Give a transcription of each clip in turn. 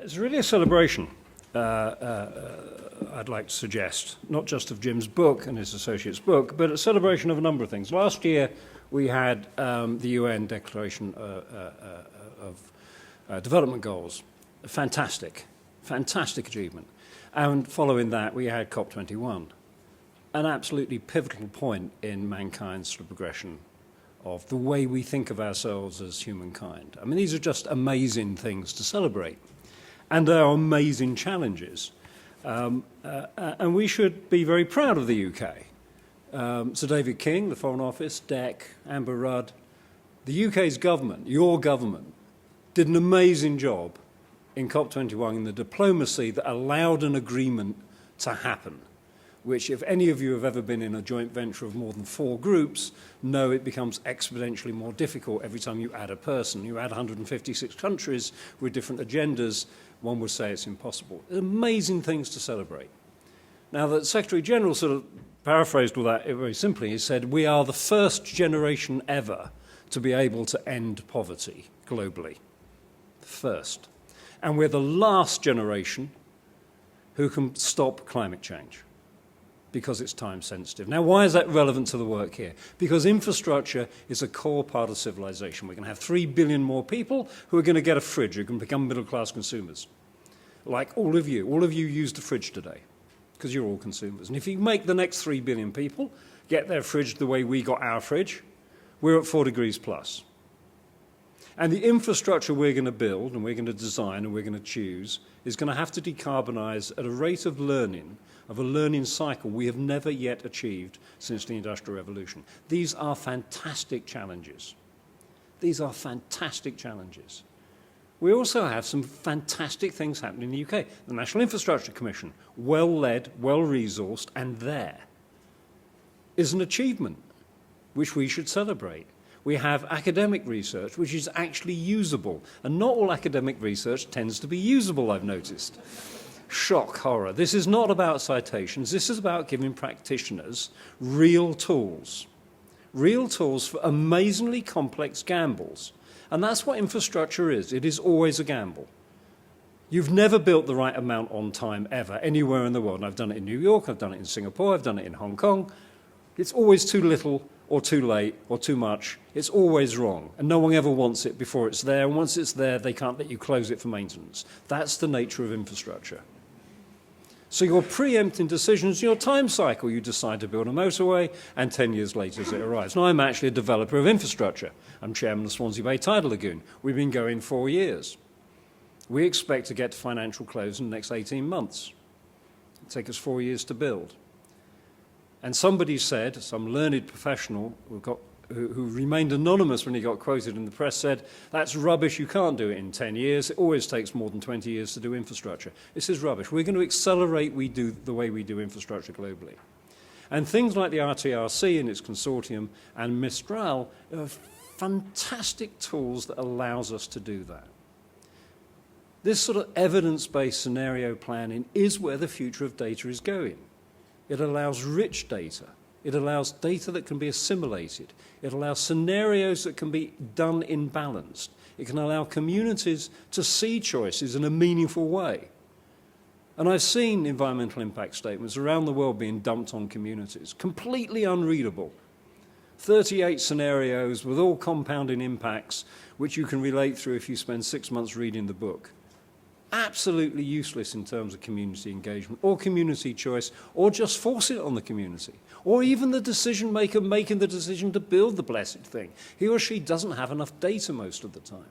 It's really a celebration, I'd like to suggest, not just of Jim's book and his associate's book, but a celebration of a number of things. Last year, we had the UN Declaration of Development Goals. Fantastic achievement. And following that, we had COP21, an absolutely pivotal point in mankind's progression of the way we think of ourselves as humankind. I mean, these are just amazing things to celebrate. And they are amazing challenges. And we should be very proud of the UK. Sir David King, the Foreign Office, DEC, Amber Rudd, the UK's government, your government, did an amazing job in COP21 in the diplomacy that allowed an agreement to happen, which if any of you have ever been in a joint venture of more than 4 groups, know it becomes exponentially more difficult every time you add a person. You add 156 countries with different agendas, one would say it's impossible. Amazing things to celebrate. Now, the Secretary General sort of paraphrased all that very simply. He said, we are the first generation ever to be able to end poverty globally. First. And we're the last generation who can stop climate change because it's time sensitive. Now, why is that relevant to the work here? Because infrastructure is a core part of civilization. We're going to have 3 billion more people who are going to get a fridge, who can become middle-class consumers. Like all of you used a fridge today because you're all consumers. And if you make the next 3 billion people get their fridge the way we got our fridge, we're at 4 degrees plus. And the infrastructure we're going to build and we're going to design and we're going to choose is going to have to decarbonize at a rate of a learning cycle we have never yet achieved since the Industrial Revolution. These are fantastic challenges. These are fantastic challenges. We also have some fantastic things happening in the UK. The National Infrastructure Commission, well-led, well-resourced, and there is an achievement which we should celebrate. We have academic research, which is actually usable. And not all academic research tends to be usable, I've noticed. Shock, horror. This is not about citations. This is about giving practitioners real tools for amazingly complex gambles. And that's what infrastructure is. It is always a gamble. You've never built the right amount on time ever, anywhere in the world. And I've done it in New York, I've done it in Singapore, I've done it in Hong Kong. It's always too little or too late or too much. It's always wrong. And no one ever wants it before it's there. And once it's there, they can't let you close it for maintenance. That's the nature of infrastructure. So you're preempting decisions, your time cycle. You decide to build a motorway, and 10 years later it arrives. Now, I'm actually a developer of infrastructure. I'm chairman of the Swansea Bay Tidal Lagoon. We've been going 4 years. We expect to get to financial close in the next 18 months. It'll take us 4 years to build. And somebody said, some learned professional who remained anonymous when he got quoted in the press said, that's rubbish, you can't do it in 10 years. It always takes more than 20 years to do infrastructure. This is rubbish. We're going to accelerate the way we do infrastructure globally. And things like the RTRC and its consortium and MISTRAL are fantastic tools that allows us to do that. This sort of evidence-based scenario planning is where the future of data is going. It allows rich data. It allows data that can be assimilated. It allows scenarios that can be done in balance. It can allow communities to see choices in a meaningful way. And I've seen environmental impact statements around the world being dumped on communities, completely unreadable. 38 scenarios with all compounding impacts, which you can relate through if you spend 6 months reading the book. Absolutely useless in terms of community engagement or community choice, or just force it on the community, or even the decision maker making the decision to build the blessed thing. He or she doesn't have enough data most of the time.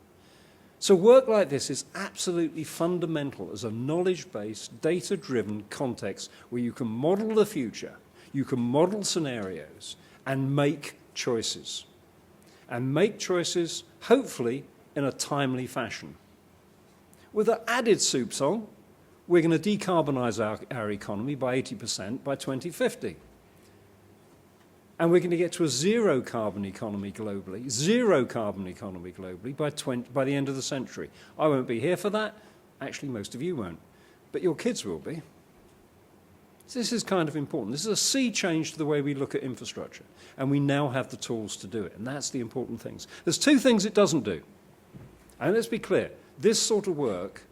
So work like this is absolutely fundamental as a knowledge-based, data-driven context where you can model the future, you can model scenarios, and make choices. And make choices, hopefully, in a timely fashion. With an added soup song, we're going to decarbonize our economy by 80% by 2050. And we're going to get to a zero carbon economy globally by the end of the century. I won't be here for that. Actually, most of you won't. But your kids will be. This is kind of important. This is a sea change to the way we look at infrastructure. And we now have the tools to do it. And that's the important things. There's 2 things it doesn't do. And let's be clear. This sort of work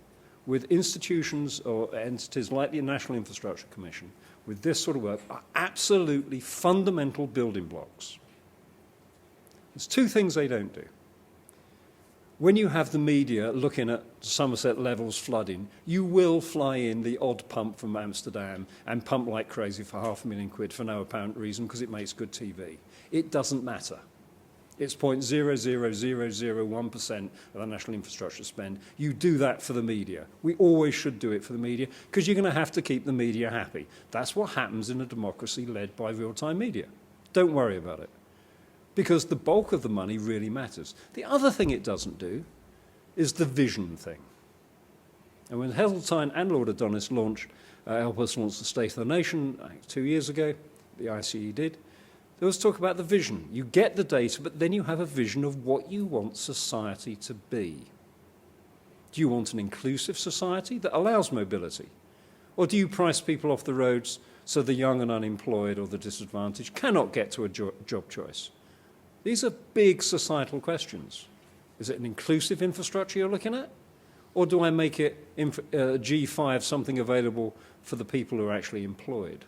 with institutions or entities like the National Infrastructure Commission, with this sort of work, are absolutely fundamental building blocks. There's two things they don't do. When you have the media looking at Somerset levels flooding, you will fly in the odd pump from Amsterdam and pump like crazy for £500,000 for no apparent reason because it makes good TV. It doesn't matter. It's 0.00001% of our national infrastructure spend. You do that for the media. We always should do it for the media because you're going to have to keep the media happy. That's what happens in a democracy led by real-time media. Don't worry about it, because the bulk of the money really matters. The other thing it doesn't do is the vision thing. And when Heseltine and Lord Adonis helped us launch the State of the Nation, I think 2 years ago, the ICE did, there was talk about the vision. You get the data, but then you have a vision of what you want society to be. Do you want an inclusive society that allows mobility? Or do you price people off the roads so the young and unemployed or the disadvantaged cannot get to a job choice? These are big societal questions. Is it an inclusive infrastructure you're looking at? Or do I make it G5 something available for the people who are actually employed?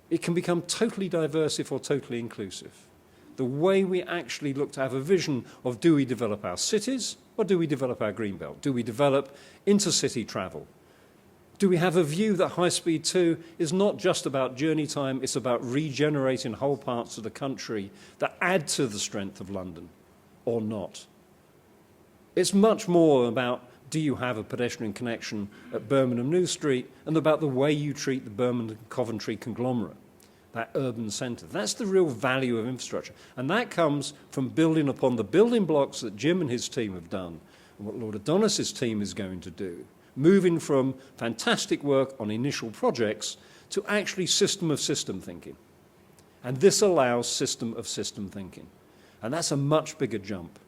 It can become totally diverse or totally inclusive. The way we actually look to have a vision of, do we develop our cities or do we develop our green belt? Do we develop intercity travel? Do we have a view that High Speed 2 is not just about journey time, it's about regenerating whole parts of the country that add to the strength of London, or not? It's much more about, do you have a pedestrian connection at Birmingham New Street, and about the way you treat the Birmingham-Coventry conglomerate, that urban centre. That's the real value of infrastructure. And that comes from building upon the building blocks that Jim and his team have done, and what Lord Adonis's team is going to do, moving from fantastic work on initial projects to actually system-of-system thinking. And this allows system-of-system thinking. And that's a much bigger jump.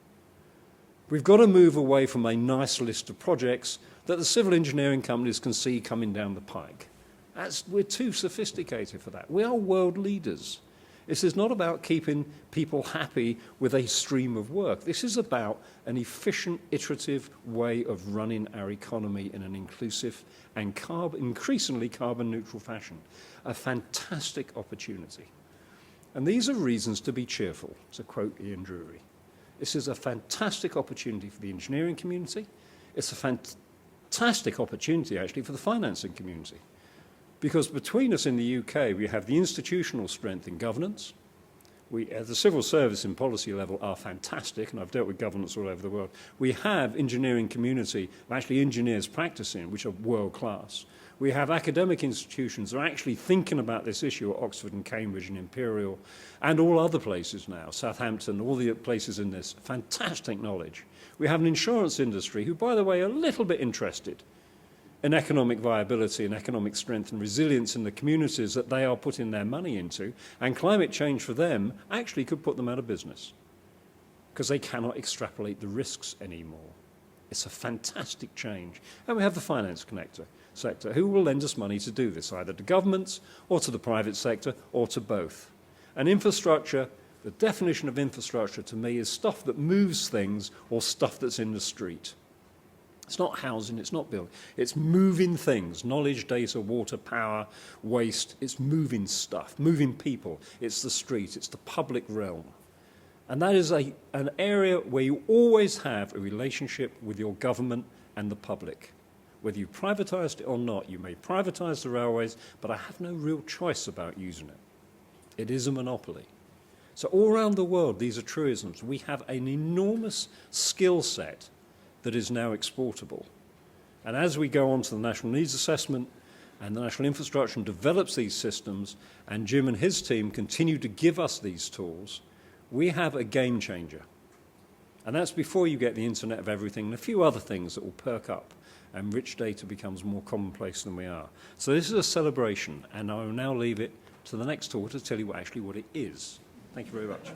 We've got to move away from a nice list of projects that the civil engineering companies can see coming down the pike. We're too sophisticated for that. We are world leaders. This is not about keeping people happy with a stream of work. This is about an efficient, iterative way of running our economy in an inclusive and increasingly carbon-neutral fashion. A fantastic opportunity. And these are reasons to be cheerful, to quote Ian Drury. This is a fantastic opportunity for the engineering community. It's a fantastic opportunity, actually, for the financing community. Because between us in the UK, we have the institutional strength in governance. The civil service and policy level are fantastic, and I've dealt with governance all over the world. We have engineering community, actually engineers practicing, which are world class. We have academic institutions that are actually thinking about this issue at Oxford and Cambridge and Imperial and all other places now, Southampton, all the places in this. Fantastic knowledge. We have an insurance industry who, by the way, are a little bit interested in economic viability and economic strength and resilience in the communities that they are putting their money into, and climate change for them actually could put them out of business because they cannot extrapolate the risks anymore. It's a fantastic change. And we have the finance sector, who will lend us money to do this, either to governments or to the private sector or to both. And infrastructure, the definition of infrastructure to me is stuff that moves things or stuff that's in the street. It's not housing, it's not building. It's moving things, knowledge, data, water, power, waste. It's moving stuff, moving people. It's the street, it's the public realm. And that is an area where you always have a relationship with your government and the public. Whether you privatised it or not, you may privatise the railways, but I have no real choice about using it. It is a monopoly. So all around the world, these are truisms. We have an enormous skill set that is now exportable. And as we go on to the National Needs Assessment and the National Infrastructure and develops these systems, and Jim and his team continue to give us these tools, we have a game changer. And that's before you get the Internet of Everything and a few other things that will perk up and rich data becomes more commonplace than we are. So this is a celebration, and I will now leave it to the next talk to tell you what it is. Thank you very much.